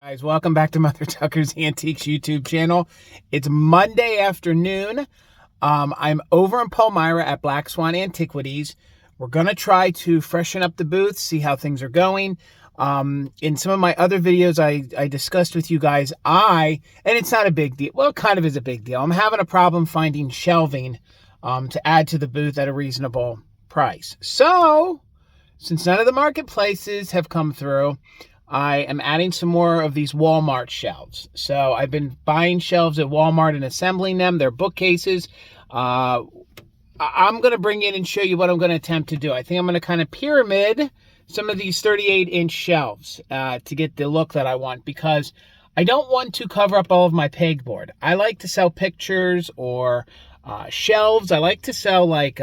Guys, welcome back to Mother Tucker's Antiques YouTube channel. It's Monday afternoon. I'm over in Palmyra at Black Swan Atiquities. We're going to try to freshen up the booth, see how things are going. In some of my other videos, I discussed with you guys, and it's not a big deal. Well, it kind of is a big deal. I'm having a problem finding shelving to add to the booth at a reasonable price. So, since none of the marketplaces have come through, I am adding some more of these Walmart shelves. So I've been buying shelves at Walmart and assembling them. They're bookcases. I'm going to bring in and show you what I'm going to attempt to do. I think I'm going to kind of pyramid some of these 38-inch shelves to get the look that I want, because I don't want to cover up all of my pegboard. I like to sell pictures or shelves. I like to sell like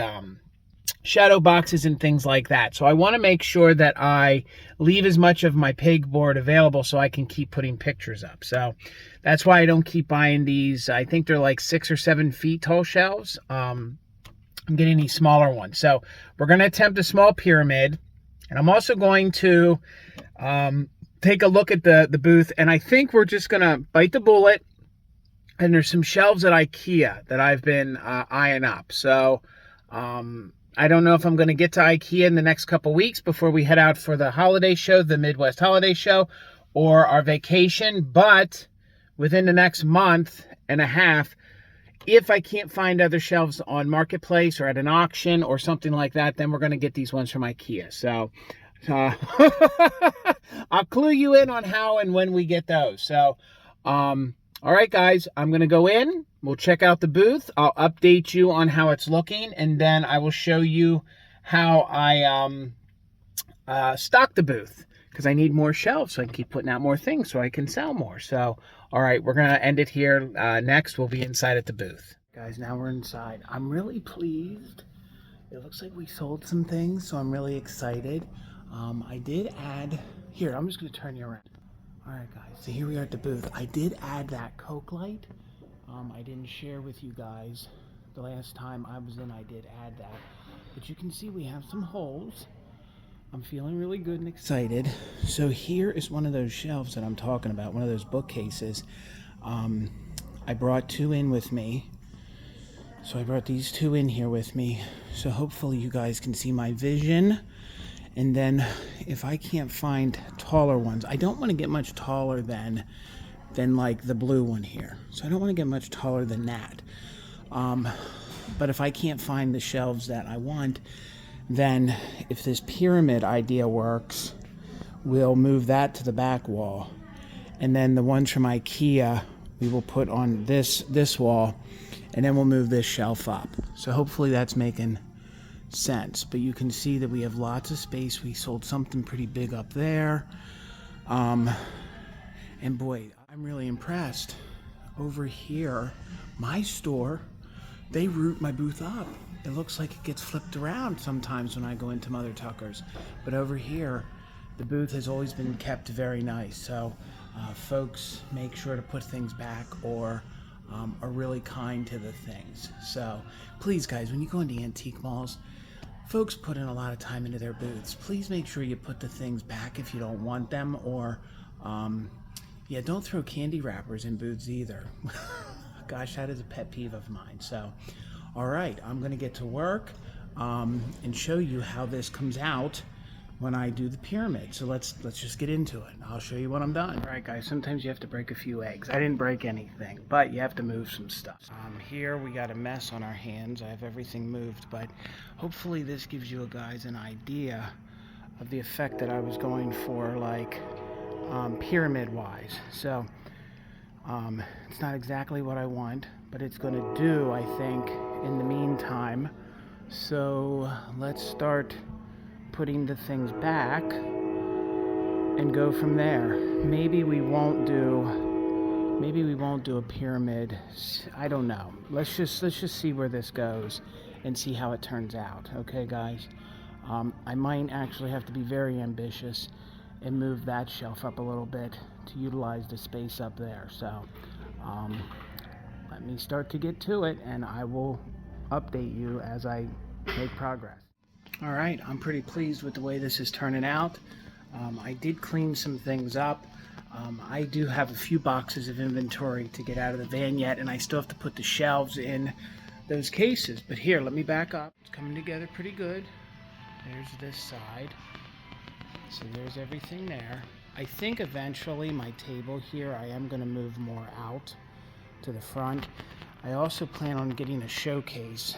shadow boxes and things like that. So I want to make sure that I leave as much of my pegboard available so I can keep putting pictures up. So that's why I don't keep buying these. I think they're like 6 or 7 feet tall shelves. I'm getting these smaller ones. So we're going to attempt a small pyramid, and I'm also going to take a look at the booth, and I think we're just going to bite the bullet. And there's some shelves at IKEA that I've been eyeing up. So I don't know if I'm going to get to IKEA in the next couple weeks before we head out for the holiday show, the Midwest holiday show, or our vacation. But within the next month and a half, if I can't find other shelves on Marketplace or at an auction or something like that, then we're going to get these ones from IKEA. So I'll clue you in on how and when we get those. So, all right, guys, I'm going to go in. We'll check out the booth. I'll update you on how it's looking, and then I will show you how I stock the booth, because I need more shelves so I can keep putting out more things so I can sell more. So, all right, we're going to end it here. Next, we'll be inside at the booth. Guys, now we're inside. I'm really pleased. It looks like we sold some things, so I'm really excited. I did add... Here, I'm just going to turn you around. All right, guys, so here we are at the booth. I did add that Coke light. I didn't share with you guys the last time I was in. I did add that, but you can see we have some holes. I'm feeling really good and excited. So here is one of those shelves that I'm talking about, one of those bookcases. I brought 2 in with me. So I brought these 2 in here with me. So hopefully you guys can see my vision. And then if I can't find taller ones, I don't want to get much taller than like the blue one here. So I don't want to get much taller than that. But if I can't find the shelves that I want, then if this pyramid idea works, we'll move that to the back wall. And then the ones from IKEA, we will put on this wall, and then we'll move this shelf up. So hopefully that's making sense. But you can see that we have lots of space. We sold something pretty big up there. And boy, I'm really impressed. Over here, my store, they root my booth up. It looks like it gets flipped around sometimes when I go into Mother Tucker's. But over here, the booth has always been kept very nice. So folks make sure to put things back, or are really kind to the things. So please, guys, when you go into antique malls, folks put in a lot of time into their booths. Please make sure you put the things back if you don't want them, or yeah, don't throw candy wrappers in booths either. Gosh, that is a pet peeve of mine. So, all right, I'm going to get to work and show you how this comes out when I do the pyramid. So let's just get into it. I'll show you when I'm done. All right, guys, sometimes you have to break a few eggs. I didn't break anything, but you have to move some stuff. Here we got a mess on our hands. I have everything moved, but hopefully this gives you guys an idea of the effect that I was going for, like pyramid wise. So it's not exactly what I want, but it's going to do, I think, in the meantime. So let's start putting the things back and go from there. Maybe we won't do a pyramid. I don't know. Let's just see where this goes and see how it turns out. Okay, guys. I might actually have to be very ambitious and move that shelf up a little bit to utilize the space up there. So let me start to get to it, and I will update you as I make progress. All right, I'm pretty pleased with the way this is turning out. I did clean some things up. I do have a few boxes of inventory to get out of the van yet, and I still have to put the shelves in those cases. But here, let me back up. It's coming together pretty good. There's this side. So there's everything there. I think eventually my table here, I am going to move more out to the front. I also plan on getting a showcase.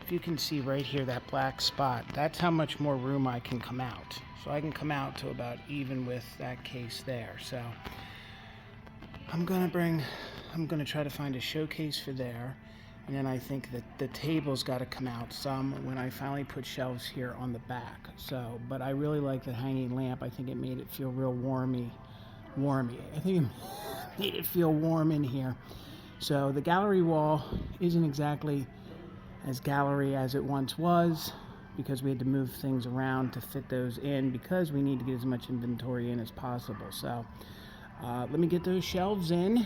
If you can see right here, that black spot, that's how much more room I can come out. So I can come out to about even with that case there. So I'm gonna try to find a showcase for there. And then I think that the table's got to come out some when I finally put shelves here on the back. So, but I really like the hanging lamp. I think it made it feel real warmy. I think it made it feel warm in here. So the gallery wall isn't exactly as gallery as it once was, because we had to move things around to fit those in, because we need to get as much inventory in as possible. So let me get those shelves in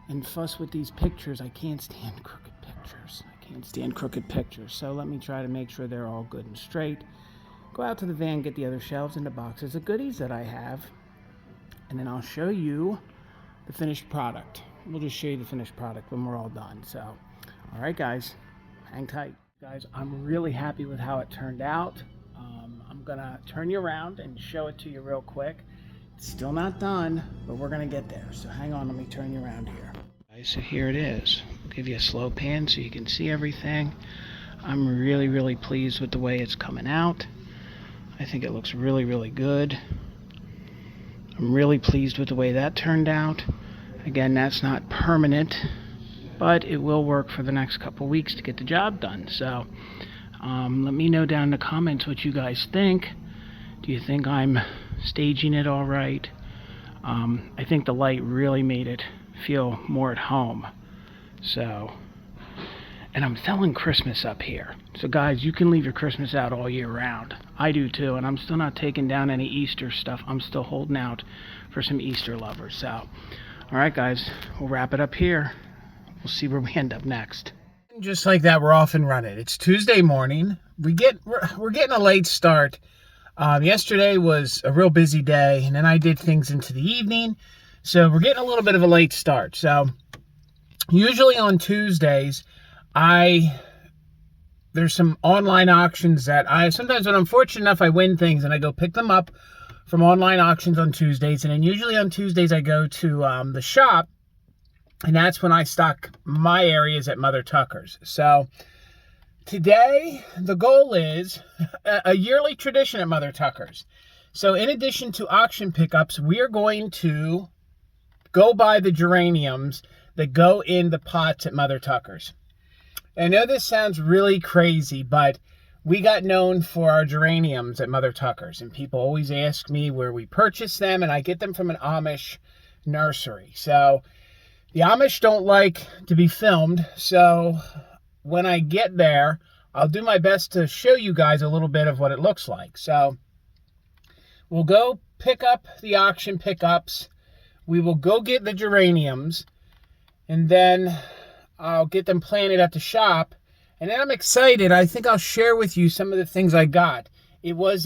and fuss with these pictures. I can't stand crooked pictures. So let me try to make sure they're all good and straight. Go out to the van, get the other shelves and the boxes of goodies that I have, and then I'll show you the finished product. We'll just show you the finished product when we're all done. So, all right, guys, hang tight. Guys, I'm really happy with how it turned out. I'm gonna turn you around and show it to you real quick. It's still not done, but we're gonna get there. So hang on, let me turn you around here. So here it is. I'll give you a slow pan so you can see everything. I'm really, really pleased with the way it's coming out. I think it looks really, really good. I'm really pleased with the way that turned out. Again, that's not permanent, but it will work for the next couple weeks to get the job done. So let me know down in the comments what you guys think. Do you think I'm staging it all right? I think the light really made it feel more at home. So, and I'm selling Christmas up here. So guys, you can leave your Christmas out all year round. I do too, and I'm still not taking down any Easter stuff. I'm still holding out for some Easter lovers. So, all right guys, we'll wrap it up here. We'll see where we end up next. Just like that, we're off and running. It's Tuesday morning. We're getting a late start. Yesterday was a real busy day, and then I did things into the evening. So we're getting a little bit of a late start. So usually on Tuesdays, there's some online auctions that sometimes when I'm fortunate enough, I win things and I go pick them up from online auctions on Tuesdays. And then usually on Tuesdays, I go to the shop, and that's when I stock my areas at Mother Tucker's. So today, the goal is a yearly tradition at Mother Tucker's. So in addition to auction pickups, we are going to go buy the geraniums that go in the pots at Mother Tucker's. I know this sounds really crazy, but we got known for our geraniums at Mother Tucker's, and people always ask me where we purchase them, and I get them from an Amish nursery. So the Amish don't like to be filmed, so when I get there, I'll do my best to show you guys a little bit of what it looks like. So we'll go pick up the auction pickups. We will go get the geraniums, and then I'll get them planted at the shop. And then I'm excited. I think I'll share with you some of the things I got. It was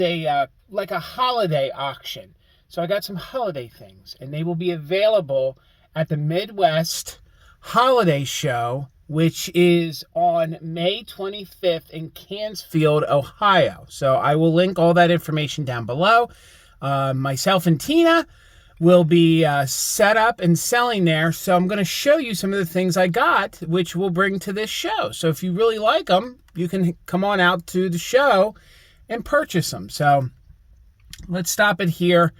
like a holiday auction. So I got some holiday things, and they will be available at the Midwest Holiday Show, which is on May 25th in Canfield, Ohio. So I will link all that information down below. Myself and Tina will be set up and selling there. So I'm going to show you some of the things I got, which we'll bring to this show. So if you really like them, you can come on out to the show and purchase them. So let's stop it here.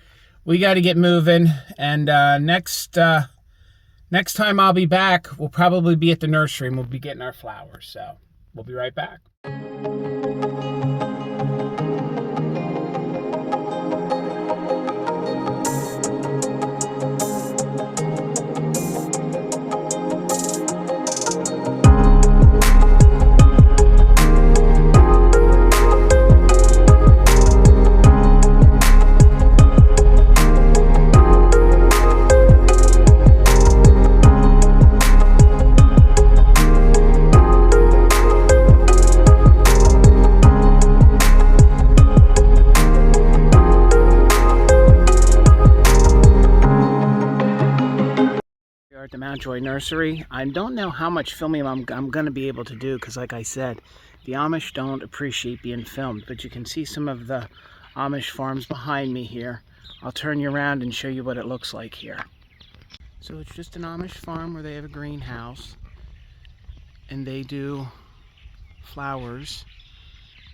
We got to get moving. And next time I'll be back, we'll probably be at the nursery and we'll be getting our flowers. So we'll be right back. Mountjoy Nursery. I don't know how much filming I'm going to be able to do because, like I said, the Amish don't appreciate being filmed. But you can see some of the Amish farms behind me here. I'll turn you around and show you what it looks like here. So it's just an Amish farm where they have a greenhouse and they do flowers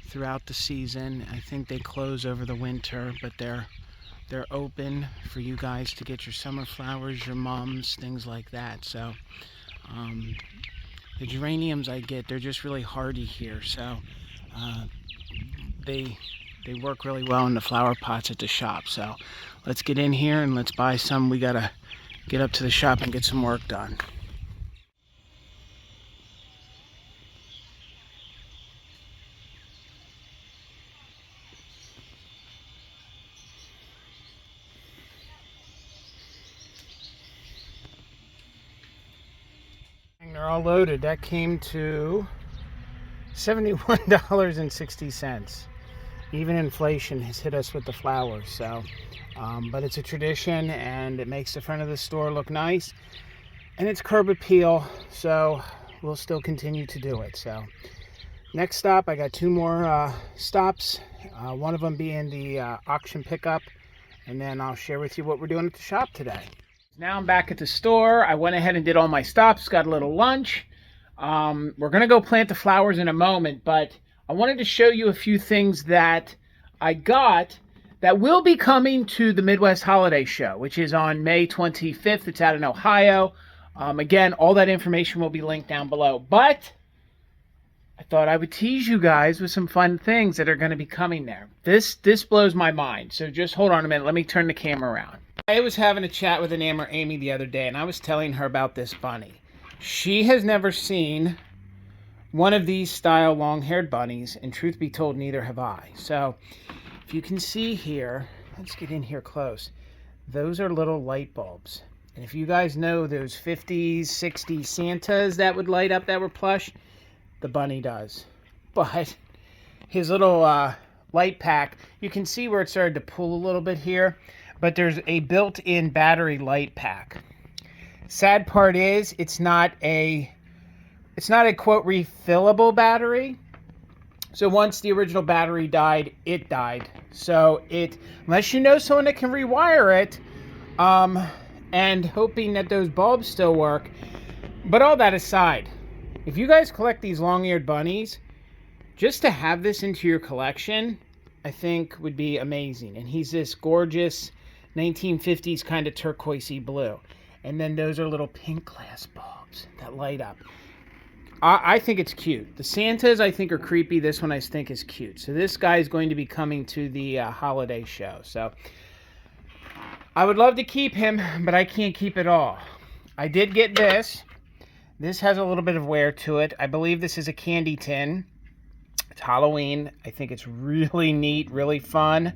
throughout the season. I think they close over the winter, but they're open for you guys to get your summer flowers, your mums, things like that. So the geraniums I get, they're just really hardy here. So they work really well in the flower pots at the shop. So let's get in here and let's buy some. We gotta get up to the shop and get some work done. They're all loaded. That came to $71.60. Even inflation has hit us with the flowers. So, but it's a tradition, and it makes the front of the store look nice, and it's curb appeal. So we'll still continue to do it. So next stop, I got 2 more stops. One of them being the auction pickup, and then I'll share with you what we're doing at the shop today. Now I'm back at the store. I went ahead and did all my stops, got a little lunch. We're going to go plant the flowers in a moment, but I wanted to show you a few things that I got that will be coming to the Midwest Holiday Show, which is on May 25th. It's out in Ohio. Again, all that information will be linked down below. But I thought I would tease you guys with some fun things that are going to be coming there. This blows my mind. So just hold on a minute. Let me turn the camera around. I was having a chat with an Amy the other day, and I was telling her about this bunny. She has never seen one of these style long-haired bunnies, and truth be told, neither have I. So if you can see here, let's get in here close. Those are little light bulbs. And if you guys know those 50s, 60s Santas that would light up that were plush, the bunny does. But his little light pack, you can see where it started to pull a little bit here, but there's a built-in battery light pack. Sad part is it's not a quote refillable battery. So once the original battery died, it died. So unless you know someone that can rewire it, and hoping that those bulbs still work. But all that aside, if you guys collect these long-eared bunnies, just to have this into your collection, I think would be amazing. And he's this gorgeous 1950s kind of turquoisey blue. And then those are little pink glass bulbs that light up. I think it's cute. The Santas I think are creepy. This one I think is cute. So this guy is going to be coming to the holiday show. So I would love to keep him, but I can't keep it all. I did get this. This has a little bit of wear to it. I believe this is a candy tin. It's Halloween. I think it's really neat, really fun.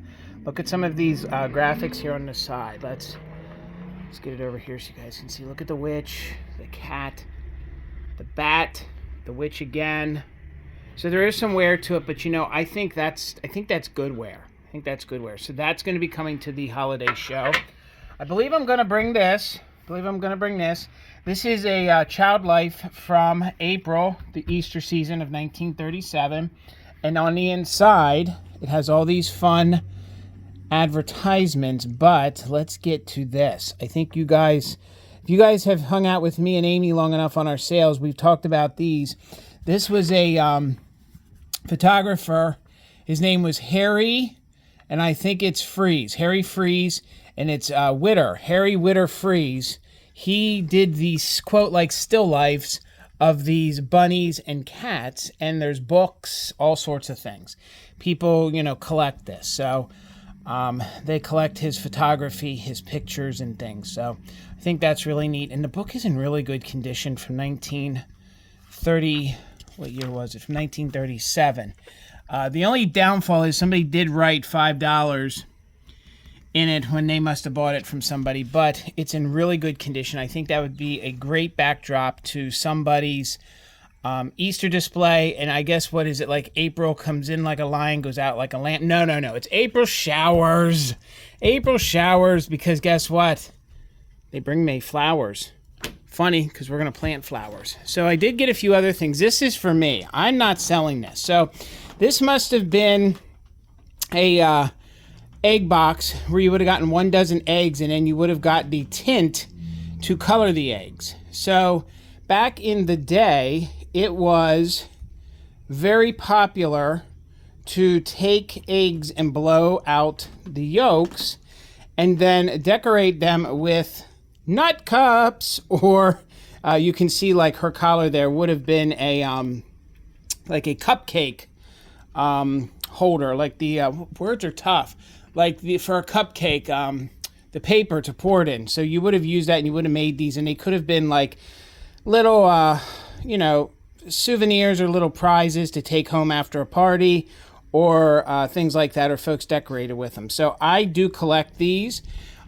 Look at some of these graphics here on the side. Let's get it over here so you guys can see. Look at the witch, the cat, the bat, the witch again. So there is some wear to it, but you know, I think that's good wear. I think that's good wear. So that's going to be coming to the holiday show. I believe I'm going to bring this. This is a Child Life from April, the Easter season of 1937. And on the inside, it has all these fun advertisements, but let's get to this. I think if you guys have hung out with me and Amy long enough on our sales, we've talked about these. This was a photographer. His name was Harry, and I think it's Freeze. Harry Freeze, and it's Witter. Harry Witter Freeze. He did these, quote, like still lifes of these bunnies and cats, and there's books, all sorts of things. People, collect this. So they collect his photography, his pictures and things. So I think that's really neat. And the book is in really good condition from 1930, what year was it? From 1937. The only downfall is somebody did write $5 in it when they must have bought it from somebody, but it's in really good condition. I think that would be a great backdrop to somebody's Easter display. And I guess, what is it, like April comes in like a lion, goes out like a lamb? No. It's April showers. April showers, because guess what? They bring me flowers Funny, because we're going to plant flowers. So I did get a few other things. This is for me. I'm not selling this. So this must have been a egg box where you would have gotten 1 dozen eggs, and then you would have got the tint to color the eggs. So back in the day, it was very popular to take eggs and blow out the yolks and then decorate them with nut cups, or you can see like her collar there would have been a like a cupcake holder, like the words are tough, like for a cupcake, the paper to pour it in. So you would have used that, and you would have made these, and they could have been like little you know, souvenirs or little prizes to take home after a party, or things like that, or folks decorated with them. So I do collect these.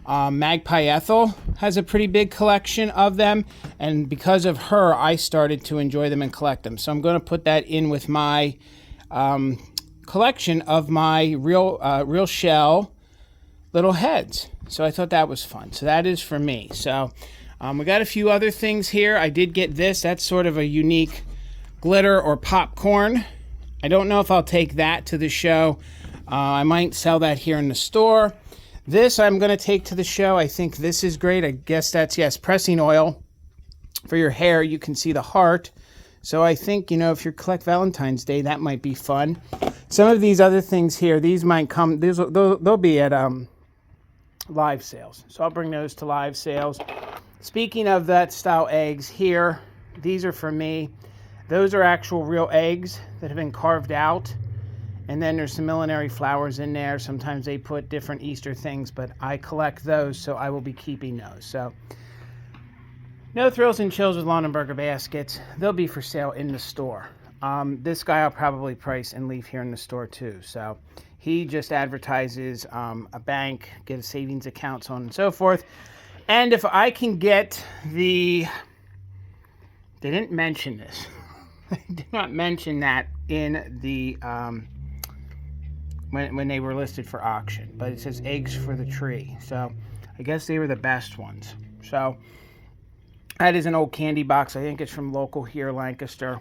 Magpie Ethel has a pretty big collection of them, and because of her, I started to enjoy them and collect them. So I'm going to put that in with my collection of my real shell little heads. So I thought that was fun. So that is for me. So we got a few other things here. I did get this. That's sort of a unique glitter or popcorn. I don't know if I'll take that to the show. I might sell that here in the store. This I'm going to take to the show. I think this is great. I guess that's, yes, pressing oil for your hair. You can see the heart. So I think, you know, if you collect Valentine's Day, that might be fun. Some of these other things here, these might come, they'll be at live sales. So I'll bring those to live sales. Speaking of that style eggs here, these are for me. Those are actual real eggs that have been carved out. And then there's some millinery flowers in there. Sometimes they put different Easter things, but I collect those, so I will be keeping those. So no thrills and chills with lawn and burger baskets. They'll be for sale in the store. This guy I'll probably price and leave here in the store too. So he just advertises a bank, get a savings account, so on and so forth. And if I can get the, they didn't mention this. They did not mention that in the, when they were listed for auction, but it says eggs for the tree. So I guess they were the best ones. So that is an old candy box. I think it's from local here, Lancaster.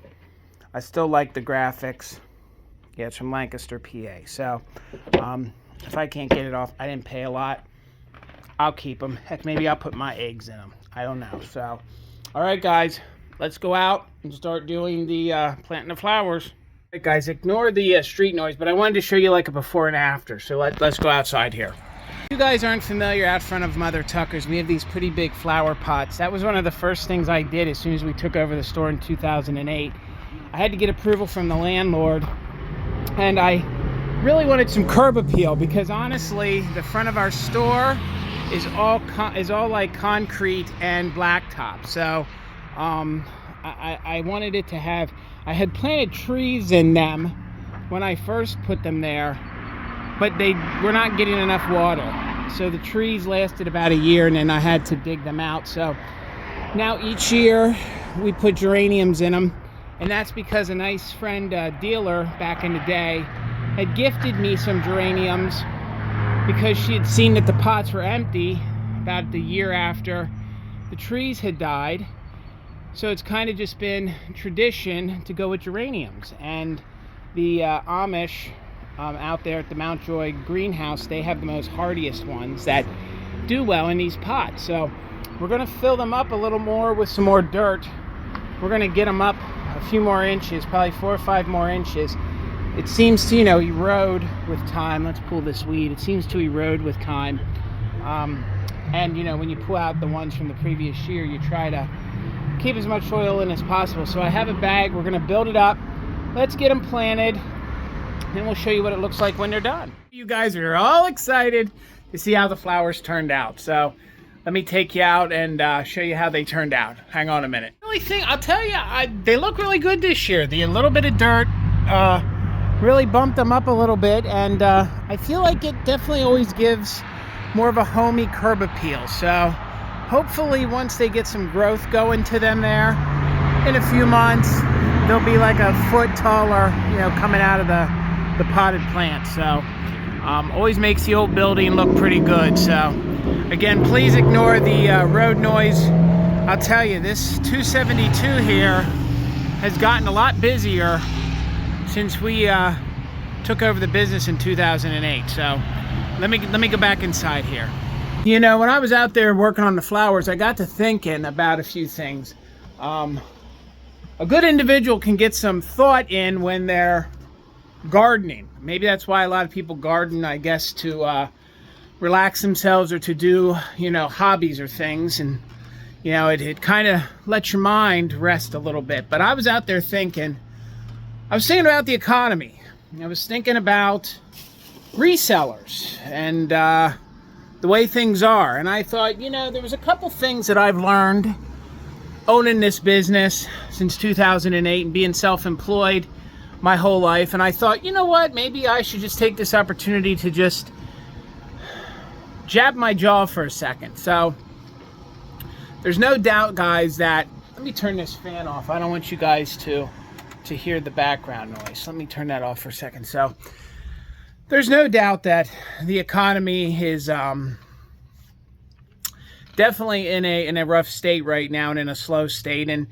I still like the graphics. Yeah, it's from Lancaster, PA. So if I can't get it off, I didn't pay a lot. I'll keep them. Heck, maybe I'll put my eggs in them. I don't know. So, all right, guys, let's go out and start doing the planting the flowers. All right, guys, ignore the street noise, but I wanted to show you like a before and after. So let's go outside here. If you guys aren't familiar, out front of Mother Tucker's, we have these pretty big flower pots. That was one of the first things I did as soon as we took over the store in 2008. I had to get approval from the landlord, and I really wanted some curb appeal because honestly, the front of our store is all like concrete and blacktop. So I wanted it to have, I had planted trees in them when I first put them there, but they were not getting enough water. So the trees lasted about a year, and then I had to dig them out. So now each year we put geraniums in them, and that's because a nice friend, dealer back in the day, had gifted me some geraniums because she had seen that the pots were empty about the year after the trees had died. So it's kind of just been tradition to go with geraniums. And the Amish out there at the Mount Joy greenhouse, they have the most hardiest ones that do well in these pots. So we're going to fill them up a little more with some more dirt. We're going to get them up a few more inches, probably 4 or 5 more inches. It seems to, erode with time. Let's pull this weed. It seems to erode with time. And, when you pull out the ones from the previous year, you try to keep as much soil in as possible. So I have a bag. We're going to build it up. Let's get them planted. Then we'll show you what it looks like when they're done. You guys are all excited to see how the flowers turned out. So let me take you out and show you how they turned out. Hang on a minute. I'll tell you, they look really good this year. A little bit of dirt really bumped them up a little bit, and I feel like it definitely always gives more of a homey curb appeal. So hopefully once they get some growth going to them there, in a few months, they'll be like a foot taller, coming out of the potted plant. So always makes the old building look pretty good. So again, please ignore the road noise I'll tell you, this 272 here has gotten a lot busier since we took over the business in 2008. So let me go back inside here. You know, when I was out there working on the flowers, I got to thinking about a few things. A good individual can get some thought in when they're gardening. Maybe that's why a lot of people garden, I guess, to relax themselves or to do, you know, hobbies or things. And, you know, it kind of lets your mind rest a little bit. But I was out there thinking, I was thinking about the economy. I was thinking about resellers and the way things are. And I thought, you know, there was a couple things that I've learned owning this business since 2008 and being self-employed my whole life. And I thought, you know what, maybe I should just take this opportunity to just jab my jaw for a second. So there's no doubt, guys, that, let me turn this fan off. I don't want you guys to hear the background noise. Let me turn that off for a second. So there's no doubt that the economy is definitely in a rough state right now and in a slow state. And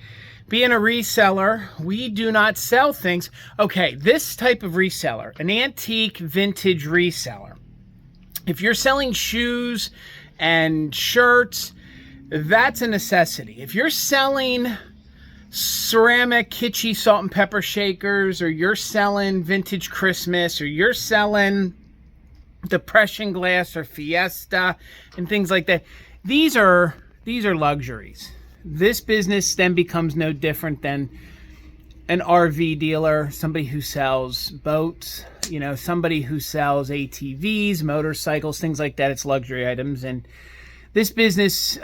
being a reseller, we do not sell things. Okay, this type of reseller, an antique vintage reseller, if you're selling shoes and shirts, that's a necessity. If you're selling ceramic kitschy salt and pepper shakers, or you're selling vintage Christmas, or you're selling depression glass or Fiesta and things like that, these are luxuries. This business then becomes no different than an RV dealer, somebody who sells boats, you know, somebody who sells ATVs, motorcycles, things like that. It's luxury items. And this business,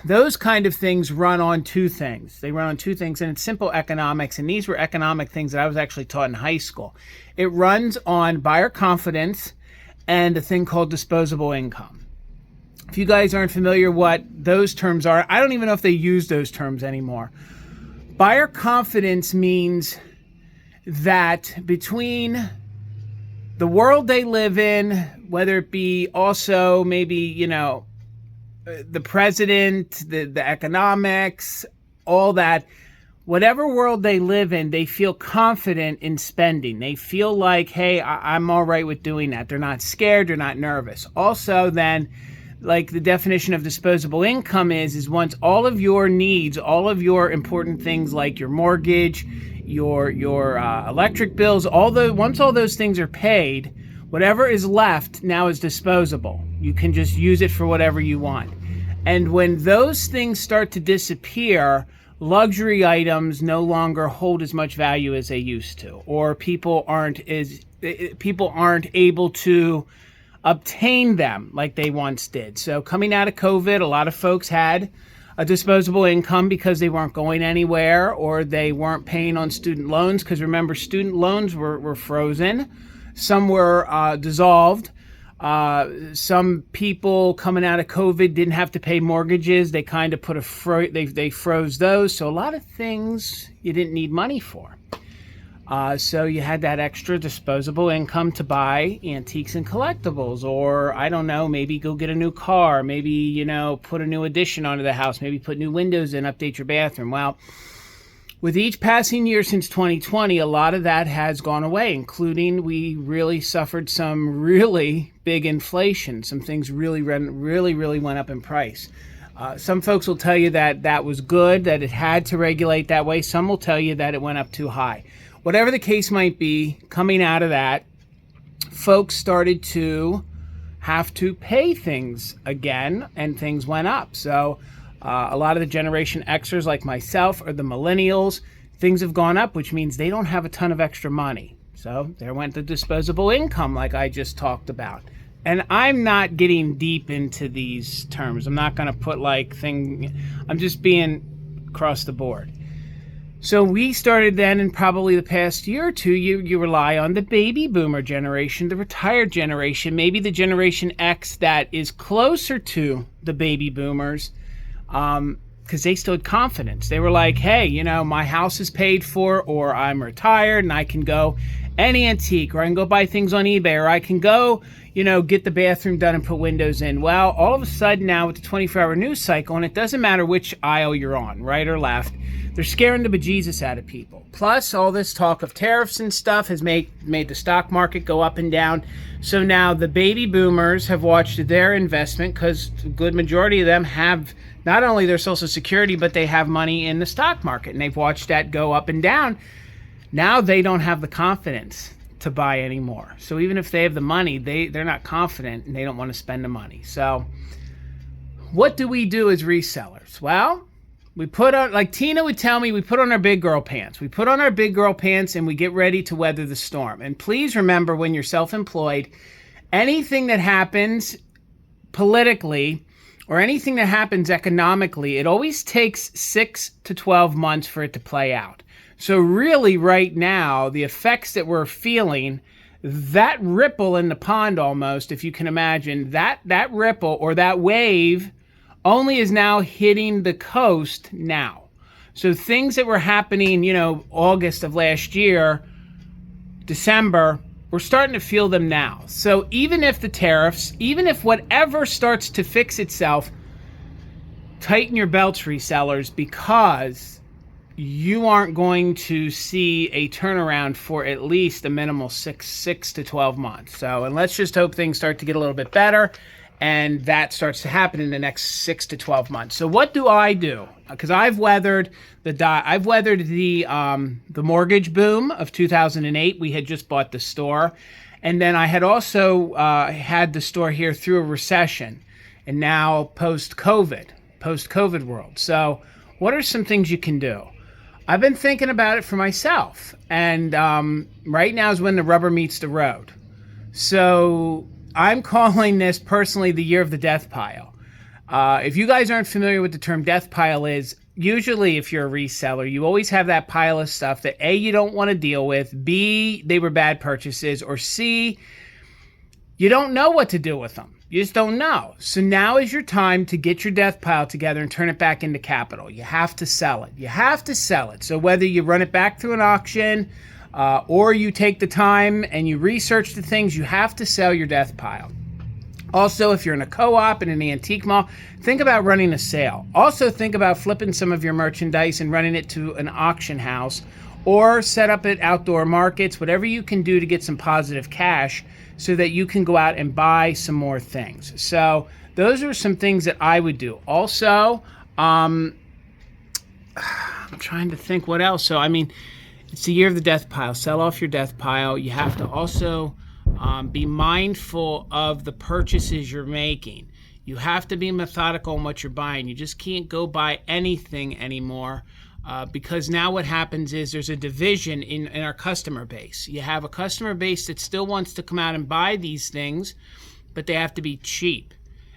those kind of things run on two things. They run on two things, and it's simple economics. And these were economic things that I was actually taught in high school. It runs on buyer confidence and a thing called disposable income. If you guys aren't familiar what those terms are, I don't even know if they use those terms anymore. Buyer confidence means that between the world they live in, whether it be also maybe, you know, the president, the economics, all that, whatever world they live in, they feel confident in spending. They feel like, hey, I'm all right with doing that. They're not scared. They're not nervous. Also, then, like the definition of disposable income is once all of your needs, all of your important things like your mortgage, your electric bills, once all those things are paid, whatever is left now is disposable. You can just use it for whatever you want. And when those things start to disappear, luxury items no longer hold as much value as they used to, or people aren't able to obtain them like they once did. So coming out of COVID, a lot of folks had a disposable income because they weren't going anywhere, or they weren't paying on student loans, because remember, student loans were frozen. Some were dissolved. Some people coming out of COVID didn't have to pay mortgages. They kind of put they froze those. So a lot of things you didn't need money for. So you had that extra disposable income to buy antiques and collectibles, or I don't know, maybe go get a new car, maybe, you know, put a new addition onto the house, maybe put new windows in, update your bathroom. Well, with each passing year since 2020, a lot of that has gone away, including we really suffered some really big inflation. Some things really went up in price. Some folks will tell you that that was good, that it had to regulate that way. Some will tell you that it went up too high. Whatever the case might be, coming out of that, folks started to have to pay things again, and things went up. So a lot of the Generation Xers like myself, or the millennials, things have gone up, which means they don't have a ton of extra money. So there went the disposable income like I just talked about. And I'm not getting deep into these terms. I'm not going to put I'm just being across the board. So we started then, in probably the past year or two, you rely on the baby boomer generation, the retired generation, maybe the Generation X that is closer to the baby boomers, because they still had confidence. They were like, hey, you know, my house is paid for, or I'm retired and I can go any antique, or I can go buy things on eBay, or I can go, get the bathroom done and put windows in. Well, all of a sudden now with the 24-hour news cycle, and it doesn't matter which aisle you're on, right or left, they're scaring the bejesus out of people. Plus, all this talk of tariffs and stuff has made the stock market go up and down. So now the baby boomers have watched their investment, because a good majority of them have not only their Social Security, but they have money in the stock market, and they've watched that go up and down. Now they don't have the confidence to buy anymore. So even if they have the money, they're not confident, and they don't want to spend the money. So what do we do as resellers? Well, we put on, like Tina would tell me, we put on our big girl pants. We put on our big girl pants and we get ready to weather the storm. And please remember, when you're self-employed, anything that happens politically or anything that happens economically, it always takes 6 to 12 months for it to play out. So really right now, the effects that we're feeling, that ripple in the pond almost, if you can imagine, that ripple or that wave only is now hitting the coast now. So things that were happening, August of last year, December, we're starting to feel them now. So even if the tariffs, even if whatever starts to fix itself, tighten your belts, resellers, because you aren't going to see a turnaround for at least a minimal 6 to 12 months. So, and let's just hope things start to get a little bit better, and that starts to happen in the next 6 to 12 months. So what do I do? Because I've weathered the mortgage boom of 2008. We had just bought the store, and then I had also had the store here through a recession, and now post-COVID world. So what are some things you can do? I've been thinking about it for myself, and right now is when the rubber meets the road. So I'm calling this personally the year of the death pile. If you guys aren't familiar with the term death pile is, usually if you're a reseller, you always have that pile of stuff that A, you don't want to deal with, B, they were bad purchases, or C, you don't know what to do with them. You just don't know. So now is your time to get your death pile together and turn it back into capital. You have to sell it. You have to sell it. So whether you run it back through an auction, or you take the time and you research the things, you have to sell your death pile. Also, if you're in a co-op and in an antique mall, think about running a sale. Also, think about flipping some of your merchandise and running it to an auction house, or set up at outdoor markets, whatever you can do to get some positive cash so that you can go out and buy some more things. So those are some things that I would do. Also, I'm trying to think what else. So, it's the year of the death pile. Sell off your death pile. You have to also be mindful of the purchases you're making. You have to be methodical in what you're buying. You just can't go buy anything anymore, because now what happens is there's a division in our customer base. You have a customer base that still wants to come out and buy these things, but they have to be cheap.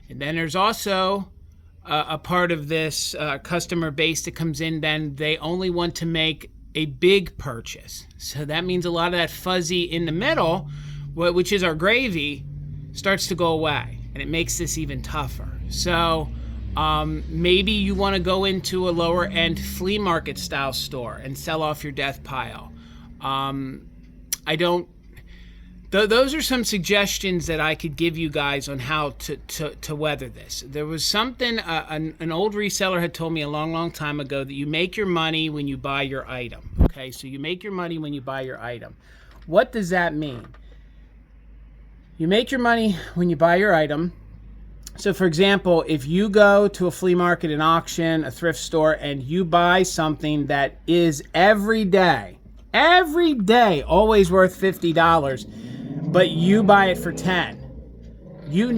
And then there's also a part of this customer base that comes in, then they only want to make a big purchase. So that means a lot of that fuzzy in the middle, which is our gravy, starts to go away, and it makes this even tougher. So maybe you want to go into a lower end flea market style store and sell off your death pile. Those are some suggestions that I could give you guys on how to weather this. There was something an old reseller had told me a long time ago, that you make your money when you buy your item. Okay, so you make your money when you buy your item. What does that mean? You make your money when you buy your item. So for example, if you go to a flea market, an auction, a thrift store, and you buy something that is every day, always worth $50, but you buy it for $10, you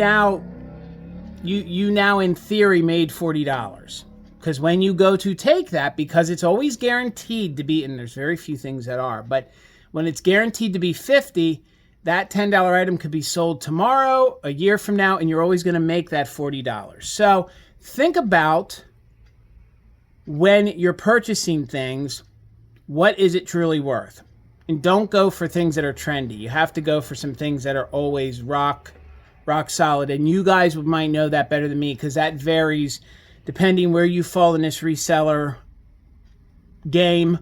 now in theory made $40. Because when you go to take that, because it's always guaranteed to be, and there's very few things that are, but when it's guaranteed to be 50, that $10 item could be sold tomorrow, a year from now, and you're always going to make that $40. So think about, when you're purchasing things, what is it truly worth? And don't go for things that are trendy. You have to go for some things that are always rock solid. And you guys might know that better than me, because that varies depending where you fall in this reseller game,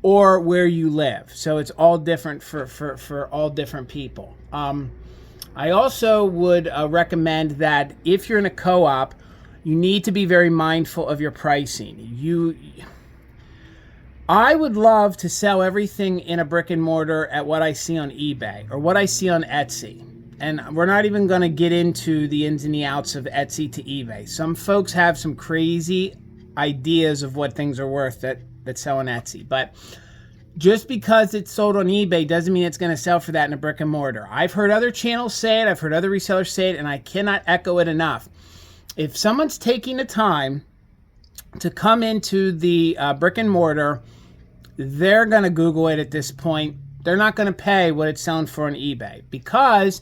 or where you live. So it's all different for all different people. I also would recommend that if you're in a co-op, you need to be very mindful of your pricing. I would love to sell everything in a brick and mortar at what I see on eBay or what I see on Etsy. And we're not even going to get into the ins and the outs of Etsy to eBay. Some folks have some crazy ideas of what things are worth that sell on Etsy. But just because it's sold on eBay doesn't mean it's going to sell for that in a brick and mortar. I've heard other channels say it. I've heard other resellers say it, and I cannot echo it enough. If someone's taking the time to come into the brick and mortar, they're going to Google it at this point. They're not going to pay what it's selling for on eBay because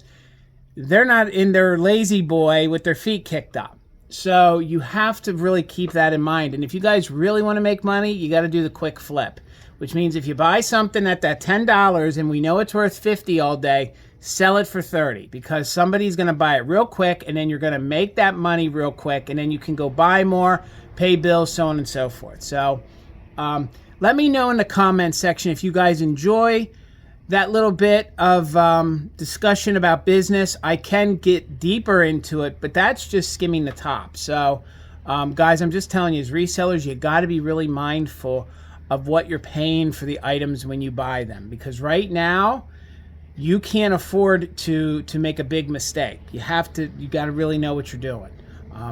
they're not in their lazy boy with their feet kicked up. So you have to really keep that in mind. And if you guys really want to make money, you got to do the quick flip, which means if you buy something at that $10 and we know it's worth $50 all day, sell it for $30 because somebody's going to buy it real quick, and then you're going to make that money real quick, and then you can go buy more, pay bills, so on and so forth. So let me know in the comments section if you guys enjoy that little bit of discussion about business. I can get deeper into it, but that's just skimming the top. So guys, I'm just telling you, as resellers, you got to be really mindful of what you're paying for the items when you buy them, because right now you can't afford to make a big mistake. You got to really know what you're doing,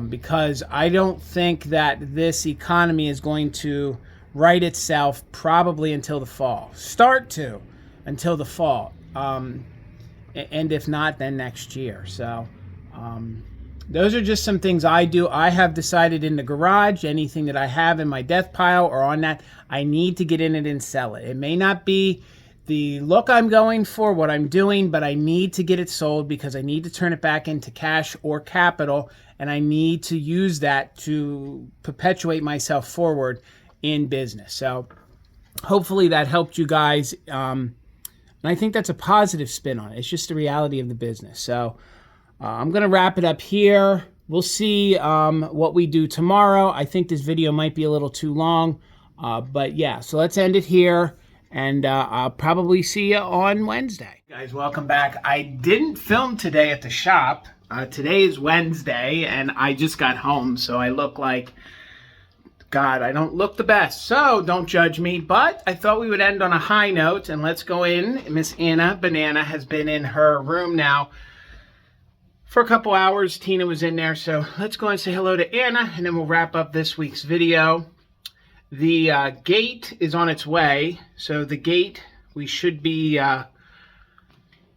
because I don't think that this economy is going to right itself probably until the fall. Until the fall, and if not, then next year. So those are just some things I do. I have decided in the garage, anything that I have in my death pile or on that, I need to get in it and sell it. It may not be the look I'm going for, what I'm doing, but I need to get it sold because I need to turn it back into cash or capital, and I need to use that to perpetuate myself forward in business. So hopefully that helped you guys. And I think that's a positive spin on it. It's just the reality of the business. So I'm going to wrap it up here. We'll see what we do tomorrow. I think this video might be a little too long. But yeah, so let's end it here. And I'll probably see you on Wednesday. Guys, welcome back. I didn't film today at the shop. Today is Wednesday, and I just got home, so I look like... God, I don't look the best, so don't judge me, but I thought we would end on a high note, and let's go in. Miss Anna Banana has been in her room now for a couple hours. Tina was in there, so let's go and say hello to Anna, and then we'll wrap up this week's video. The gate is on its way, so the gate, we should be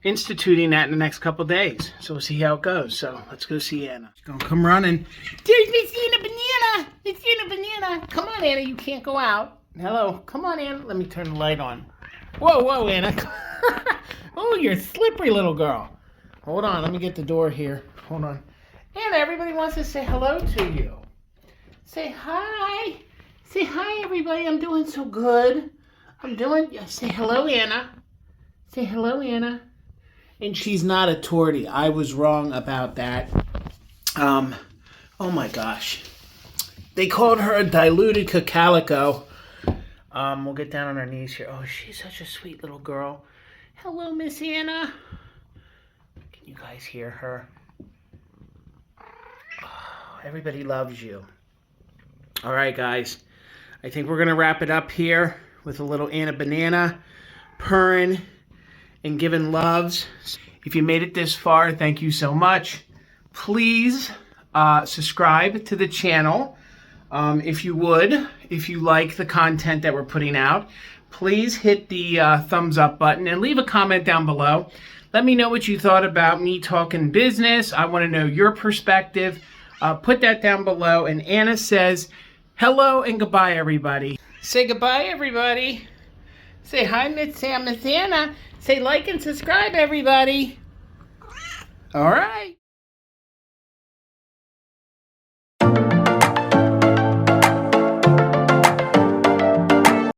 instituting that in the next couple days. So we'll see how it goes. So let's go see Anna. She's gonna come running. There's Miss Anna Banana. Miss Anna Banana. Come on, Anna. You can't go out. Hello. Come on, Anna. Let me turn the light on. Whoa, whoa, Anna. Oh, you're a slippery little girl. Hold on. Let me get the door here. Hold on. Anna, everybody wants to say hello to you. Say hi. Say hi, everybody. I'm doing so good. Say hello, Anna. Say hello, Anna. And she's not a tortie. I was wrong about that. Oh my gosh. They called her a diluted cacalico. We'll get down on our knees here. Oh, she's such a sweet little girl. Hello, Miss Anna. Can you guys hear her? Oh, everybody loves you. All right, guys. I think we're going to wrap it up here with a little Anna Banana purring and giving loves. If you made it this far, thank you so much. Please subscribe to the channel if you would. If you like the content that we're putting out, please hit the thumbs up button and leave a comment down below. Let me know what you thought about me talking business. I want to know your perspective. Put that down below. And Anna says hello and goodbye, everybody. Say goodbye, everybody. Say hi, Miss Anna. Say like and subscribe, everybody. All right.